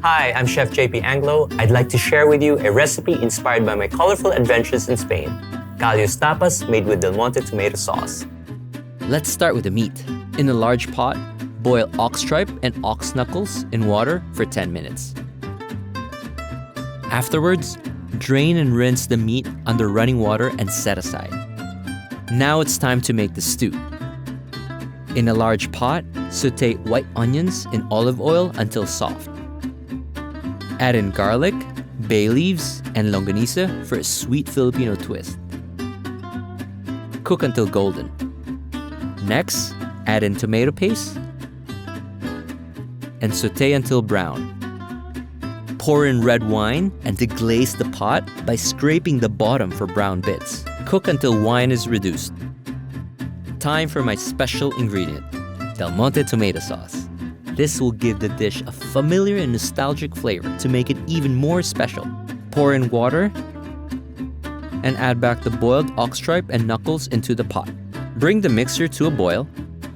Hi, I'm Chef JP Anglo. I'd like to share with you a recipe inspired by my colorful adventures in Spain. Callos Tapas made with Del Monte tomato sauce. Let's start with the meat. In a large pot, boil ox tripe and ox knuckles in water for 10 minutes. Afterwards, drain and rinse the meat under running water and set aside. Now it's time to make the stew. In a large pot, sauté white onions in olive oil until soft. Add in garlic, bay leaves, and longanisa for a sweet Filipino twist. Cook until golden. Next, add in tomato paste and sauté until brown. Pour in red wine and deglaze the pot by scraping the bottom for brown bits. Cook until wine is reduced. Time for my special ingredient, Del Monte tomato sauce. This will give the dish a familiar and nostalgic flavor to make it even more special. Pour in water and add back the boiled ox tripe and knuckles into the pot. Bring the mixture to a boil,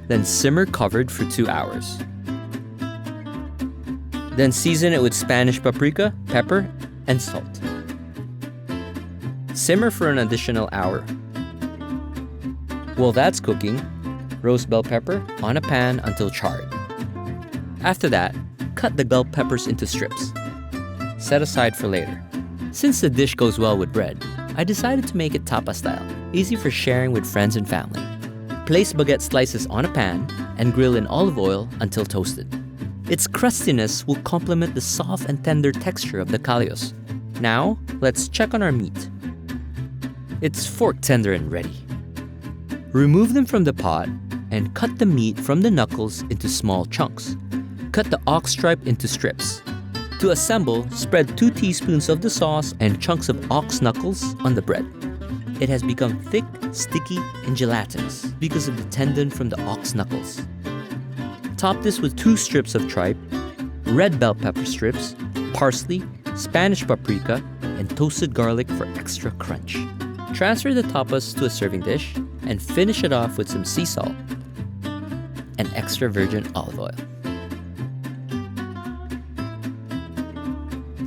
then simmer covered for 2 hours. Then season it with Spanish paprika, pepper, and salt. Simmer for an additional hour. While that's cooking, roast bell pepper on a pan until charred. After that, cut the bell peppers into strips. Set aside for later. Since the dish goes well with bread, I decided to make it tapa style, easy for sharing with friends and family. Place baguette slices on a pan and grill in olive oil until toasted. Its crustiness will complement the soft and tender texture of the callos. Now, let's check on our meat. It's fork tender and ready. Remove them from the pot and cut the meat from the knuckles into small chunks. Cut the ox tripe into strips. To assemble, spread 2 teaspoons of the sauce and chunks of ox knuckles on the bread. It has become thick, sticky, and gelatinous because of the tendon from the ox knuckles. Top this with 2 strips of tripe, red bell pepper strips, parsley, Spanish paprika, and toasted garlic for extra crunch. Transfer the tapas to a serving dish and finish it off with some sea salt and extra virgin olive oil.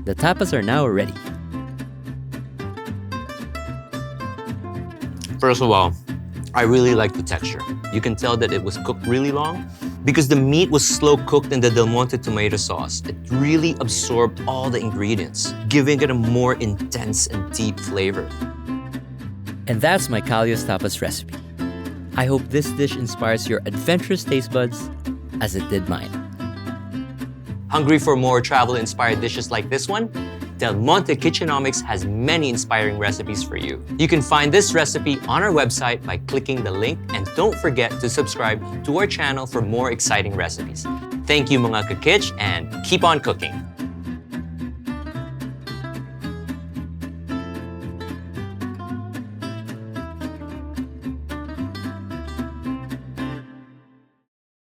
The tapas are now ready. First of all, I really like the texture. You can tell that it was cooked really long because the meat was slow cooked in the Del Monte tomato sauce. It really absorbed all the ingredients, giving it a more intense and deep flavor. And that's my Callos Tapas recipe. I hope this dish inspires your adventurous taste buds as it did mine. Hungry for more travel-inspired dishes like this one? Del Monte Kitchenomics has many inspiring recipes for you. You can find this recipe on our website by clicking the link, and don't forget to subscribe to our channel for more exciting recipes. Thank you mga kakitch, and keep on cooking!